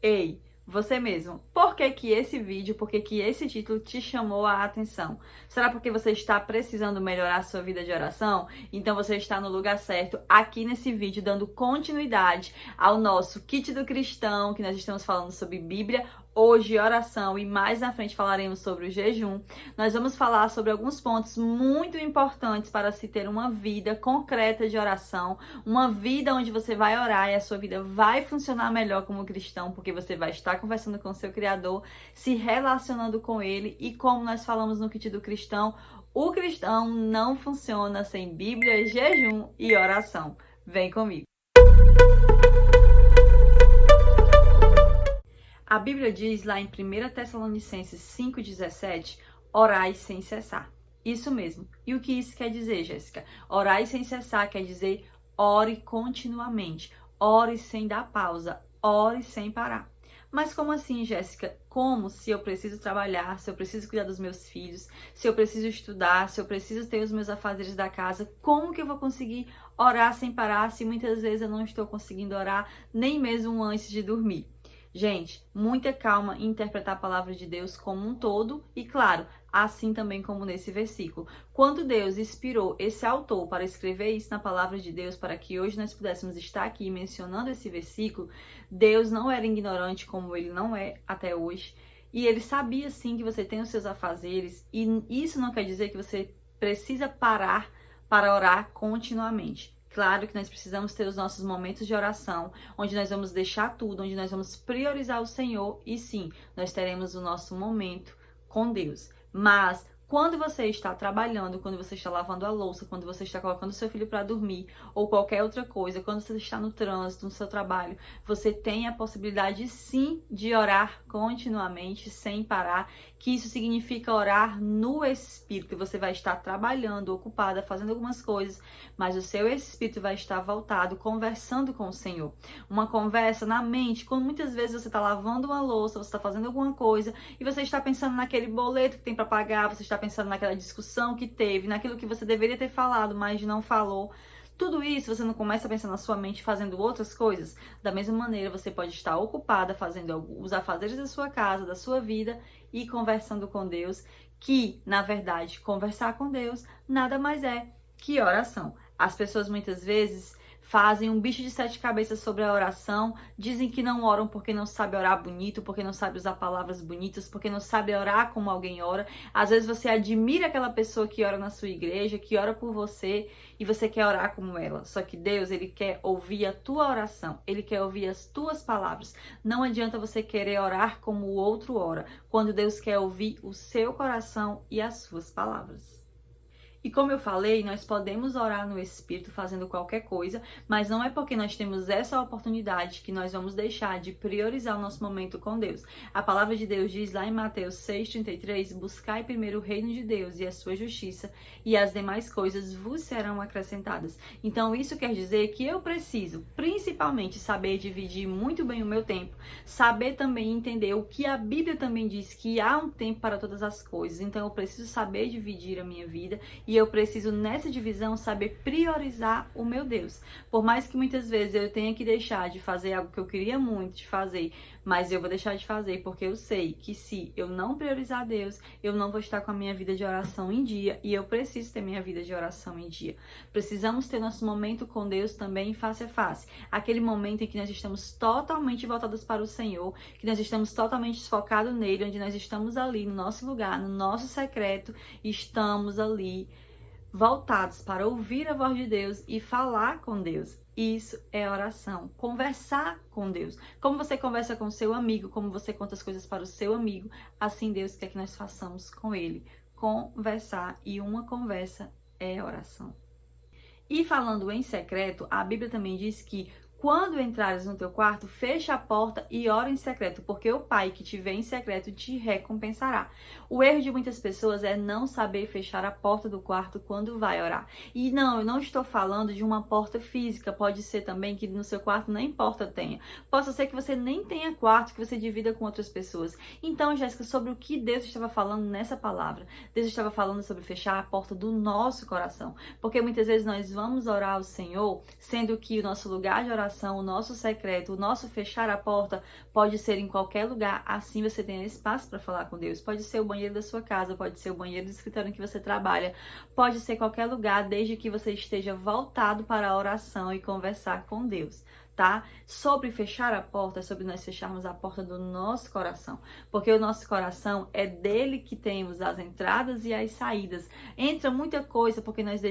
Ei, você mesmo, por que que esse vídeo, por que que esse título te chamou a atenção? Será porque você está precisando melhorar a sua vida de oração? Então você está no lugar certo, aqui nesse vídeo, dando continuidade ao nosso Kit do Cristão, que nós estamos falando sobre Bíblia, hoje oração, e mais na frente falaremos sobre o jejum. Nós vamos falar sobre alguns pontos muito importantes para se ter uma vida concreta de oração, uma vida onde você vai orar e a sua vida vai funcionar melhor como cristão, porque você vai estar conversando com o seu Criador, se relacionando com Ele, e como nós falamos no Kit do Cristão, o cristão não funciona sem Bíblia, jejum e oração. Vem comigo! A Bíblia diz lá em 1 Tessalonicenses 5,17, orai sem cessar. Isso mesmo. E o que isso quer dizer, Jéssica? Orai sem cessar quer dizer ore continuamente, ore sem dar pausa, ore sem parar. Mas como assim, Jéssica? Como se eu preciso trabalhar, se eu preciso cuidar dos meus filhos, se eu preciso estudar, se eu preciso ter os meus afazeres da casa, como que eu vou conseguir orar sem parar se muitas vezes eu não estou conseguindo orar nem mesmo antes de dormir? Gente, muita calma em interpretar a palavra de Deus como um todo e, claro, assim também como nesse versículo. Quando Deus inspirou esse autor para escrever isso na palavra de Deus, para que hoje nós pudéssemos estar aqui mencionando esse versículo, Deus não era ignorante como ele não é até hoje. E ele sabia sim que você tem os seus afazeres, e isso não quer dizer que você precisa parar para orar continuamente. Claro que nós precisamos ter os nossos momentos de oração, onde nós vamos deixar tudo, onde nós vamos priorizar o Senhor, e sim, nós teremos o nosso momento com Deus. Mas quando você está trabalhando, quando você está lavando a louça, quando você está colocando seu filho para dormir, ou qualquer outra coisa, quando você está no trânsito, no seu trabalho, você tem a possibilidade sim de orar continuamente, sem parar, que isso significa orar no Espírito. Você vai estar trabalhando, ocupada, fazendo algumas coisas, mas o seu Espírito vai estar voltado, conversando com o Senhor. Uma conversa na mente, quando muitas vezes você está lavando uma louça, você está fazendo alguma coisa, e você está pensando naquele boleto que tem para pagar, você está pensando naquela discussão que teve, naquilo que você deveria ter falado, mas não falou. Tudo isso você não começa a pensar na sua mente fazendo outras coisas? Da mesma maneira, você pode estar ocupada fazendo os afazeres da sua casa, da sua vida e conversando com Deus, que, na verdade, conversar com Deus nada mais é que oração. As pessoas muitas vezes fazem um bicho de 7 cabeças sobre a oração, dizem que não oram porque não sabe orar bonito, porque não sabe usar palavras bonitas, porque não sabe orar como alguém ora. Às vezes você admira aquela pessoa que ora na sua igreja, que ora por você, e você quer orar como ela. Só que Deus, Ele quer ouvir a tua oração, Ele quer ouvir as tuas palavras. Não adianta você querer orar como o outro ora, quando Deus quer ouvir o seu coração e as suas palavras. E como eu falei, nós podemos orar no Espírito fazendo qualquer coisa, mas não é porque nós temos essa oportunidade que nós vamos deixar de priorizar o nosso momento com Deus. A palavra de Deus diz lá em Mateus 6,33, buscai primeiro o reino de Deus e a sua justiça, e as demais coisas vos serão acrescentadas. Então isso quer dizer que eu preciso, principalmente, saber dividir muito bem o meu tempo, saber também entender o que a Bíblia também diz, que há um tempo para todas as coisas. Então eu preciso saber dividir a minha vida, e eu preciso, nessa divisão, saber priorizar o meu Deus. Por mais que muitas vezes eu tenha que deixar de fazer algo que eu queria muito de fazer, mas eu vou deixar de fazer porque eu sei que se eu não priorizar Deus, eu não vou estar com a minha vida de oração em dia, e eu preciso ter minha vida de oração em dia. Precisamos ter nosso momento com Deus também face a face. Aquele momento em que nós estamos totalmente voltados para o Senhor, que nós estamos totalmente focados nele, onde nós estamos ali no nosso lugar, no nosso secreto, estamos ali voltados para ouvir a voz de Deus e falar com Deus. Isso é oração, conversar com Deus. Como você conversa com o seu amigo, como você conta as coisas para o seu amigo, assim Deus quer que nós façamos com ele. Conversar, e uma conversa é oração. E falando em secreto, a Bíblia também diz que quando entrares no teu quarto, fecha a porta e ora em secreto, porque o Pai que te vê em secreto te recompensará. O erro de muitas pessoas é não saber fechar a porta do quarto quando vai orar. E não, eu não estou falando de uma porta física, pode ser também que no seu quarto nem porta tenha. Possa ser que você nem tenha quarto, que você divida com outras pessoas. Então, Jéssica, sobre o que Deus estava falando nessa palavra? Deus estava falando sobre fechar a porta do nosso coração, porque muitas vezes nós vamos orar ao Senhor, sendo que o nosso lugar de oração oração, o nosso secreto, o nosso fechar a porta pode ser em qualquer lugar, assim você tem espaço para falar com Deus. Pode ser o banheiro da sua casa, pode ser o banheiro do escritório em que você trabalha, pode ser qualquer lugar, desde que você esteja voltado para a oração e conversar com Deus. Tá? Sobre fechar a porta, é sobre nós fecharmos a porta do nosso coração, porque o nosso coração é dele que temos as entradas e as saídas. Entra muita coisa porque nós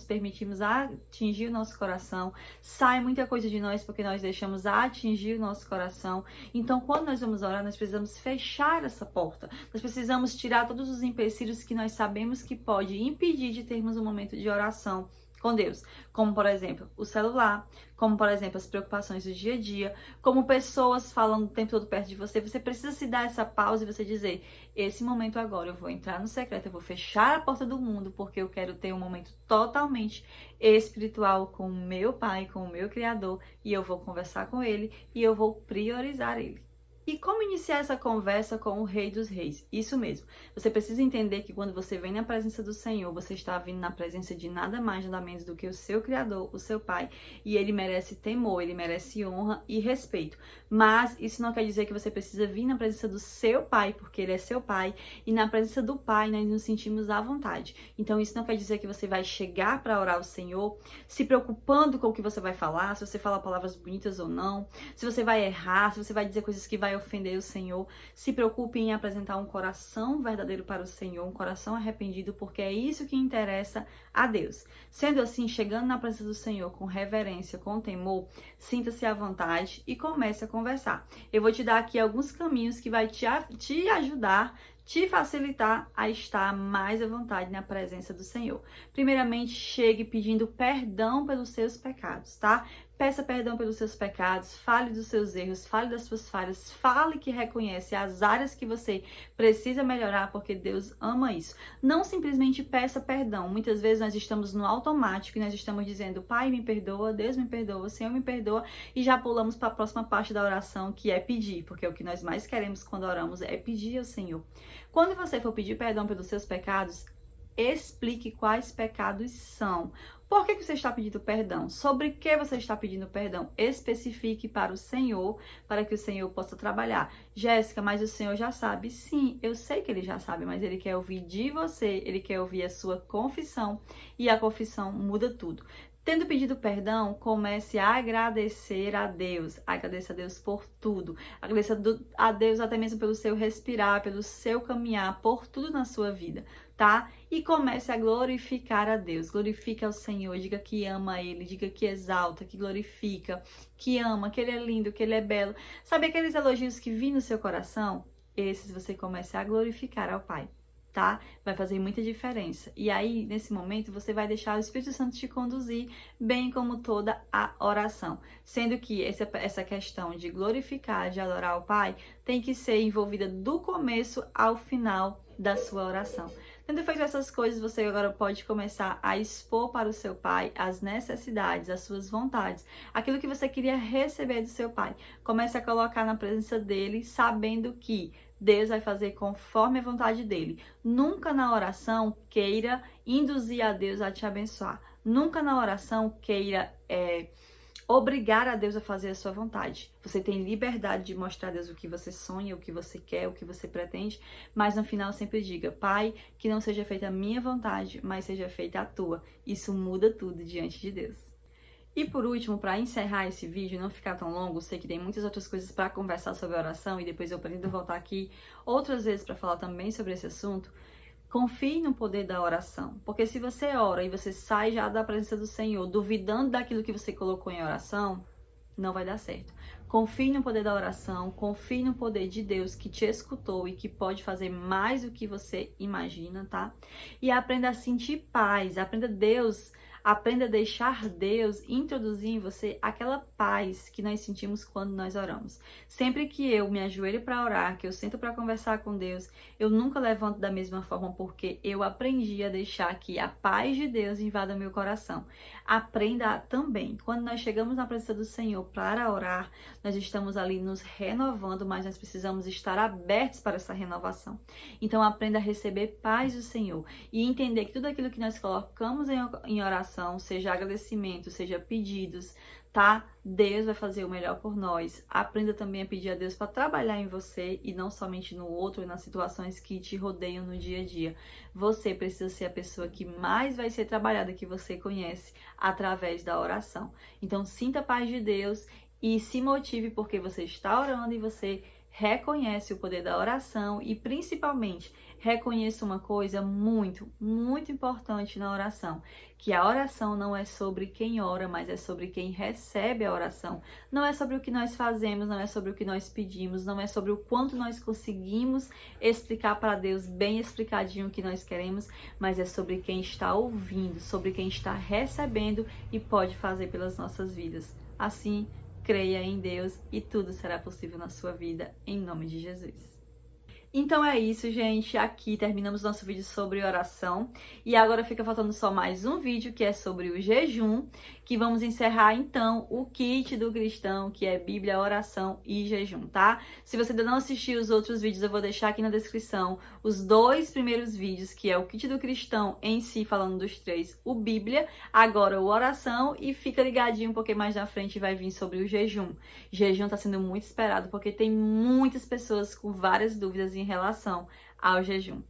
permitimos atingir o nosso coração, sai muita coisa de nós porque nós deixamos atingir o nosso coração. Então, quando nós vamos orar, nós precisamos fechar essa porta, nós precisamos tirar todos os empecilhos que nós sabemos que pode impedir de termos um momento de oração com Deus, como por exemplo o celular, como por exemplo as preocupações do dia a dia, como pessoas falando o tempo todo perto de você. Você precisa se dar essa pausa e você dizer: esse momento agora eu vou entrar no secreto, eu vou fechar a porta do mundo, porque eu quero ter um momento totalmente espiritual com o meu Pai, com o meu Criador, e eu vou conversar com Ele e eu vou priorizar Ele. E como iniciar essa conversa com o Rei dos Reis? Isso mesmo. Você precisa entender que quando você vem na presença do Senhor, você está vindo na presença de nada mais, nada menos do que o seu Criador, o seu Pai. E Ele merece temor, Ele merece honra e respeito. Mas isso não quer dizer que você precisa vir na presença do seu Pai, porque Ele é seu Pai. E na presença do Pai nós nos sentimos à vontade. Então isso não quer dizer que você vai chegar para orar ao Senhor se preocupando com o que você vai falar, se você fala palavras bonitas ou não, se você vai errar, se você vai dizer coisas que vai ofender o Senhor. Se preocupe em apresentar um coração verdadeiro para o Senhor, um coração arrependido, porque é isso que interessa a Deus. Sendo assim, chegando na presença do Senhor com reverência, com temor, sinta-se à vontade e comece a conversar. Eu vou te dar aqui alguns caminhos que vai te ajudar, te facilitar a estar mais à vontade na presença do Senhor. Primeiramente, chegue pedindo perdão pelos seus pecados, tá? Peça perdão pelos seus pecados, fale dos seus erros, fale das suas falhas, fale que reconhece as áreas que você precisa melhorar, porque Deus ama isso. Não simplesmente peça perdão. Muitas vezes nós estamos no automático e nós estamos dizendo: Pai, me perdoa, Deus me perdoa, Senhor me perdoa, e já pulamos para a próxima parte da oração, que é pedir, porque o que nós mais queremos quando oramos é pedir ao Senhor. Quando você for pedir perdão pelos seus pecados, explique quais pecados são. Por que você está pedindo perdão? Sobre que você está pedindo perdão? Especifique para o Senhor, para que o Senhor possa trabalhar. Jéssica, mas o Senhor já sabe. Sim, eu sei que Ele já sabe, mas Ele quer ouvir de você, Ele quer ouvir a sua confissão, e a confissão muda tudo. Tendo pedido perdão, comece a agradecer a Deus. Agradeça a Deus por tudo. Agradeça a Deus até mesmo pelo seu respirar, pelo seu caminhar, por tudo na sua vida, tá? E comece a glorificar a Deus. Glorifique ao Senhor. Diga que ama Ele. Diga que exalta, que glorifica, que ama, que Ele é lindo, que Ele é belo. Sabe aqueles elogios que vêm no seu coração? Esses você comece a glorificar ao Pai. Tá? Vai fazer muita diferença. E aí, nesse momento, você vai deixar o Espírito Santo te conduzir, bem como toda a oração. Sendo que essa questão de glorificar, de adorar o Pai, tem que ser envolvida do começo ao final da sua oração. Tendo feito essas coisas, você agora pode começar a expor para o seu Pai as necessidades, as suas vontades, aquilo que você queria receber do seu Pai. Comece a colocar na presença dele, sabendo que Deus vai fazer conforme a vontade dele. Nunca na oração queira induzir a Deus a te abençoar. Nunca na oração queira obrigar a Deus a fazer a sua vontade. Você tem liberdade de mostrar a Deus o que você sonha, o que você quer, o que você pretende, mas no final sempre diga: Pai, que não seja feita a minha vontade, mas seja feita a tua. Isso muda tudo diante de Deus. E por último, para encerrar esse vídeo e não ficar tão longo, sei que tem muitas outras coisas para conversar sobre oração e depois eu pretendo voltar aqui outras vezes para falar também sobre esse assunto. Confie no poder da oração, porque se você ora e você sai já da presença do Senhor duvidando daquilo que você colocou em oração, não vai dar certo. Confie no poder da oração, confie no poder de Deus que te escutou e que pode fazer mais do que você imagina, tá? E aprenda a sentir paz, aprenda a deixar Deus introduzir em você aquela paz que nós sentimos quando nós oramos. Sempre que eu me ajoelho para orar, que eu sento para conversar com Deus, eu nunca levanto da mesma forma, porque eu aprendi a deixar que a paz de Deus invada o meu coração. Aprenda também, quando nós chegamos na presença do Senhor para orar, nós estamos ali nos renovando, mas nós precisamos estar abertos para essa renovação. Então aprenda a receber paz do Senhor e entender que tudo aquilo que nós colocamos em oração, seja agradecimento, seja pedidos, tá? Deus vai fazer o melhor por nós. Aprenda também a pedir a Deus para trabalhar em você e não somente no outro e nas situações que te rodeiam no dia a dia. Você precisa ser a pessoa que mais vai ser trabalhada, que você conhece, através da oração. Então, sinta a paz de Deus e se motive porque você está orando e você reconhece o poder da oração e, principalmente, reconheça uma coisa muito, muito importante na oração, que a oração não é sobre quem ora, mas é sobre quem recebe a oração. Não é sobre o que nós fazemos, não é sobre o que nós pedimos, não é sobre o quanto nós conseguimos explicar para Deus bem explicadinho o que nós queremos, mas é sobre quem está ouvindo, sobre quem está recebendo e pode fazer pelas nossas vidas. Assim, creia em Deus e tudo será possível na sua vida, em nome de Jesus. Então é isso, gente. Aqui terminamos nosso vídeo sobre oração. E agora fica faltando só mais um vídeo, que é sobre o jejum, que vamos encerrar, então, o kit do cristão, que é Bíblia, oração e jejum, tá? Se você ainda não assistiu os outros vídeos, eu vou deixar aqui na descrição os 2 primeiros vídeos, que é o kit do cristão em si, falando dos 3, o Bíblia, agora o oração, e fica ligadinho, porque mais na frente vai vir sobre o jejum. Jejum tá sendo muito esperado, porque tem muitas pessoas com várias dúvidas em relação ao jejum.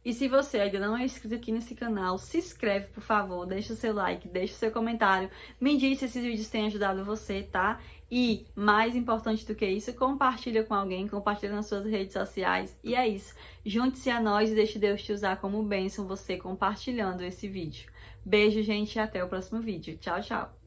E se você ainda não é inscrito aqui nesse canal, se inscreve, por favor, deixa o seu like, deixa o seu comentário, me diz se esses vídeos têm ajudado você, tá? E, mais importante do que isso, compartilha com alguém, compartilha nas suas redes sociais, e é isso. Junte-se a nós e deixe Deus te usar como bênção, você compartilhando esse vídeo. Beijo, gente, e até o próximo vídeo. Tchau, tchau!